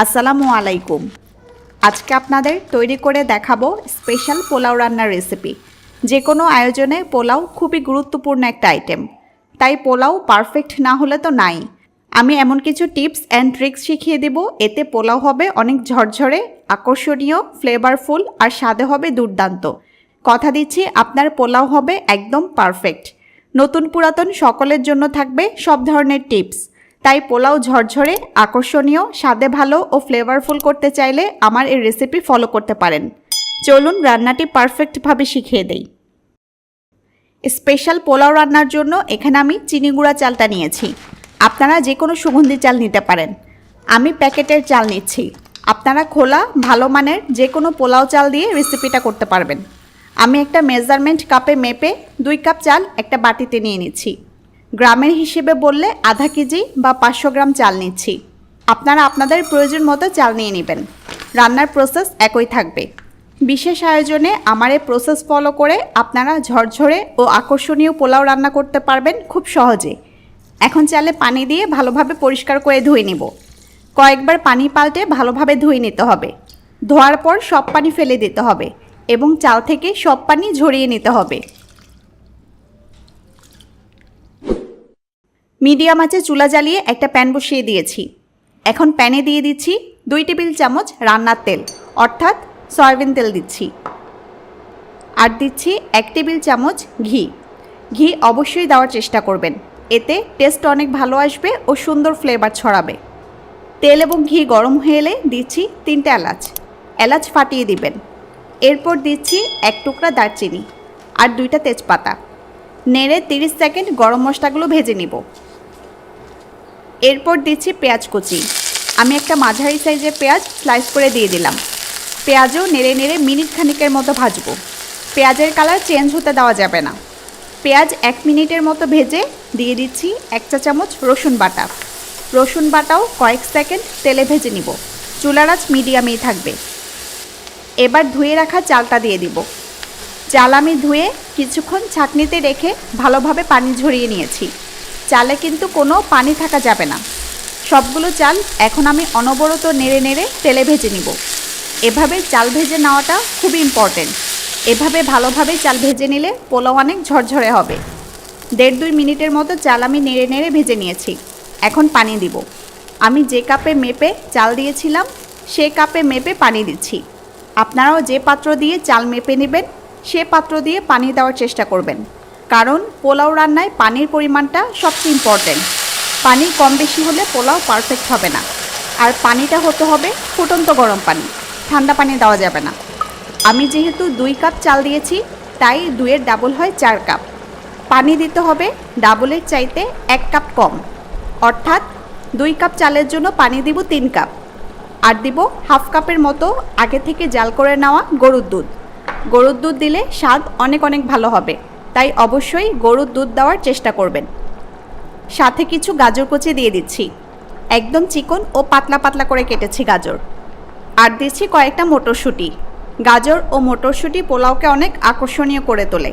আসসালামু আলাইকুম। আজকে আপনাদের তৈরি করে দেখাবো স্পেশাল পোলাও রান্নার রেসিপি। যে কোনো আয়োজনে পোলাও খুবই গুরুত্বপূর্ণ একটা আইটেম, তাই পোলাও পারফেক্ট না হলে তো নাই। আমি এমন কিছু টিপস অ্যান্ড ট্রিক্স শিখিয়ে দেব, এতে পোলাও হবে অনেক ঝরঝরে, আকর্ষণীয়, ফ্লেভারফুল আর স্বাদে হবে দুর্দান্ত। কথা দিচ্ছি আপনার পোলাও হবে একদম পারফেক্ট। নতুন পুরাতন সকলের জন্য থাকবে সব ধরনের টিপস। তাই পোলাও ঝরঝরে, আকর্ষণীয়, স্বাদে ভালো ও ফ্লেভারফুল করতে চাইলে আমার এই রেসিপি ফলো করতে পারেন। চলুন রান্নাটি পারফেক্টভাবে শিখিয়ে দেই। স্পেশাল পোলাও রান্নার জন্য এখানে আমি চিনি গুঁড়া চালটা নিয়েছি। আপনারা যে কোনো সুগন্ধি চাল নিতে পারেন। আমি প্যাকেটের চাল নিচ্ছি। আপনারা খোলা ভালো মানের যে কোনো পোলাও চাল দিয়ে রেসিপিটা করতে পারবেন। আমি একটা মেজারমেন্ট কাপে মেপে 2 কাপ চাল একটা বাটিতে নিয়ে নিচ্ছি। গ্রামের হিসেবে বললে আধা কেজি বা 500 গ্রাম চাল নিচ্ছি। আপনারা আপনাদের প্রয়োজন মতো চাল নিয়ে নেবেন। রান্নার প্রসেস একই থাকবে। বিশেষ আয়োজনে আমার এই প্রসেস ফলো করে আপনারা ঝরঝরে ও আকর্ষণীয় পোলাও রান্না করতে পারবেন খুব সহজে। এখন চালে পানি দিয়ে ভালোভাবে পরিষ্কার করে ধুয়ে নেব। কয়েকবার পানি পাল্টে ভালোভাবে ধুয়ে নিতে হবে। ধোয়ার পর সব পানি ফেলে দিতে হবে এবং চাল থেকে সব পানি ঝরিয়ে নিতে হবে। মিডিয়াম আঁচে চুলা জ্বালিয়ে একটা প্যান বসিয়ে দিয়েছি। এখন প্যানে দিয়ে দিচ্ছি 2 টেবিল চামচ রান্নার তেল, অর্থাৎ সয়াবিন তেল দিচ্ছি। আর দিচ্ছি 1 টেবিল চামচ ঘি। ঘি অবশ্যই দেওয়ার চেষ্টা করবেন, এতে টেস্ট অনেক ভালো আসবে ও সুন্দর ফ্লেভার ছড়াবে। তেল এবং ঘি গরম হয়ে এলে দিচ্ছি 3টে এলাচ। এলাচ ফাটিয়ে দিবেন। এরপর দিচ্ছি 1 টুকরা দারচিনি আর 2টা তেজপাতা। নেড়ে 30 সেকেন্ড গরম মশলাগুলো ভেজে নিব। এরপর দিচ্ছি পেঁয়াজ কুচি। আমি একটা মাঝারি সাইজের পেঁয়াজ স্লাইস করে দিয়ে দিলাম। পেঁয়াজও নেড়ে নেড়ে মিনিট খানিকের মতো ভাজবো। পেঁয়াজের কালার চেঞ্জ হতে দেওয়া যাবে না। পেঁয়াজ 1 মিনিটের মতো ভেজে দিয়ে দিচ্ছি 1 চা চামচ রসুন বাটা। রসুন বাটাও কয়েক সেকেন্ড তেলে ভেজে নিব। চুলার আঁচ মিডিয়ামেই থাকবে। এবার ধুয়ে রাখা চালটা দিয়ে দিব। চাল আমি ধুয়ে কিছুক্ষণ ছাঁকনিতে রেখে ভালোভাবে পানি ঝরিয়ে নিয়েছি। চালে কিন্তু কোনো পানি থাকা যাবে না। সবগুলো চাল এখন আমি অনবরত নেড়ে নেড়ে তেলে ভেজে নিব। এভাবে চাল ভেজে নেওয়াটা খুবই ইম্পর্টেন্ট। এভাবে ভালোভাবে চাল ভেজে নিলে পোলাও অনেক ঝরঝরে হবে। 1.5-2 মিনিটের মতো চাল আমি নেড়ে নেড়ে ভেজে নিয়েছি। এখন পানি দিব। আমি যে কাপে মেপে চাল দিয়েছিলাম সে কাপে মেপে পানি দিচ্ছি। আপনারাও যে পাত্র দিয়ে চাল মেপে নেবেন সে পাত্র দিয়ে পানি দেওয়ার চেষ্টা করবেন, কারণ পোলাও রান্নায় পানির পরিমাণটা সবচেয়ে ইম্পর্টেন্ট। পানি কম বেশি হলে পোলাও পারফেক্ট হবে না। আর পানিটা হতে হবে ফুটন্ত গরম পানি, ঠান্ডা পানি দেওয়া যাবে না। আমি যেহেতু 2 কাপ চাল দিয়েছি তাই 2-এর ডাবল হয় 4 কাপ। পানি দিতে হবে ডাবলের চাইতে 1 কাপ কম, অর্থাৎ 2 কাপ চালের জন্য পানি দিব 3 কাপ। আর দিব হাফ কাপের মতো আগে থেকে জাল করে নেওয়া গরুর দুধ। গরুর দুধ দিলে স্বাদ অনেক ভালো হবে, তাই অবশ্যই গরুর দুধ দেওয়ার চেষ্টা করবেন। সাথে কিছু গাজর কুচি দিয়ে দিচ্ছি। একদম চিকন ও পাতলা পাতলা করে কেটেছি গাজর। আর দিচ্ছি কয়েকটা মটরশুঁটি। গাজর ও মটরশুঁটি পোলাওকে অনেক আকর্ষণীয় করে তোলে।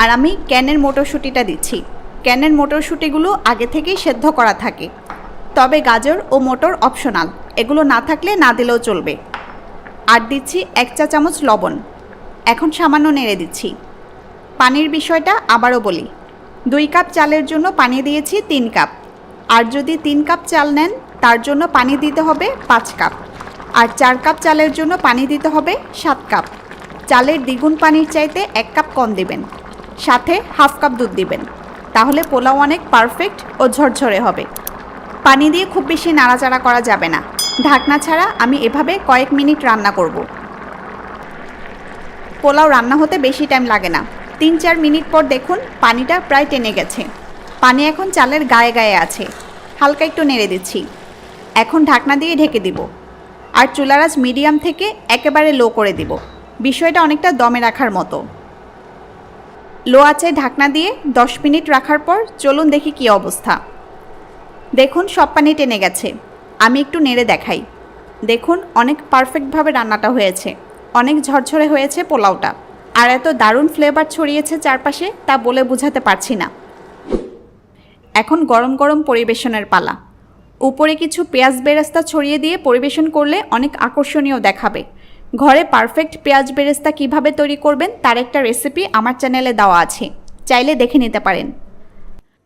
আর আমি ক্যানের মটরশুঁটিটা দিচ্ছি। ক্যানের মটরশুঁটিগুলো আগে থেকেই সেদ্ধ করা থাকে, তবে গাজর ও মটর অপশনাল, এগুলো না থাকলে না দিলেও চলবে। আর দিচ্ছি 1 চা চামচ লবণ। এখন সামান্য নেড়ে দিচ্ছি। পানির বিষয়টা আবারও বলি, 2 কাপ চালের জন্য পানি দিয়েছি 3 কাপ। আর যদি 3 কাপ চাল নেন তার জন্য পানি দিতে হবে 5 কাপ। আর 4 কাপ চালের জন্য পানি দিতে হবে 7 কাপ। চালের দ্বিগুণ পানির চাইতে 1 কাপ কম দিবেন। সাথে হাফ কাপ দুধ দিবেন, তাহলে পোলাও অনেক পারফেক্ট ও ঝরঝরে হবে। পানি দিয়ে খুব বেশি নাড়াচাড়া করা যাবে না। ঢাকনা ছাড়া আমি এভাবে কয়েক মিনিট রান্না করব। পোলাও রান্না হতে বেশি টাইম লাগে না। 3-4 মিনিট পর দেখুন পানিটা প্রায় টেনে গেছে। পানি এখন চালের গায়ে গায়ে আছে। হালকা একটু নেড়ে দিচ্ছি। এখন ঢাকনা দিয়ে ঢেকে দিব। আর চুলার আঁচ মিডিয়াম থেকে একেবারে লো করে দিব। বিষয়টা অনেকটা দমে রাখার মতো। লো আঁচে ঢাকনা দিয়ে 10 মিনিট রাখার পর চলুন দেখি কী অবস্থা। দেখুন সব পানি টেনে গেছে। আমি একটু নেড়ে দেখাই। দেখুন অনেক পারফেক্টভাবে রান্নাটা হয়েছে। অনেক ঝরঝরে হয়েছে পোলাওটা। আর এত দারুণ ফ্লেভার ছড়িয়েছে চারপাশে, তা বলে বোঝাতে পারছি না। এখন গরম গরম পরিবেশনের পালা। উপরে কিছু পেঁয়াজ বেরেস্তা ছড়িয়ে দিয়ে পরিবেশন করলে অনেক আকর্ষণীয় দেখাবে। ঘরে পারফেক্ট পেঁয়াজ বেরেস্তা কিভাবে তৈরি করবেন তার একটা রেসিপি আমার চ্যানেলে দেওয়া আছে, চাইলে দেখে নিতে পারেন।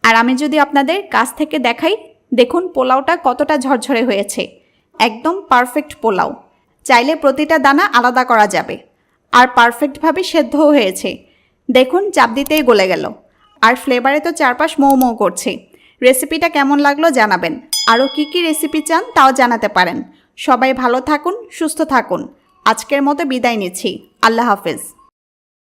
আর আমি যদি আপনাদের কাছ থেকে দেখাই, দেখুন পোলাওটা কতটা ঝরঝরে হয়েছে, একদম পারফেক্ট পোলাও। চাইলে প্রতিটা দানা আলাদা করা যাবে। আর পারফেক্টভাবে সেদ্ধও হয়েছে, দেখুন চাপ দিতেই গলে গেল। আর ফ্লেভারে তো চারপাশ মৌ মৌ করছে। রেসিপিটা কেমন লাগলো জানাবেন। আরও কী কী রেসিপি চান তাও জানাতে পারেন। সবাই ভালো থাকুন, সুস্থ থাকুন। আজকের মতো বিদায় নিচ্ছি। আল্লাহ হাফেজ।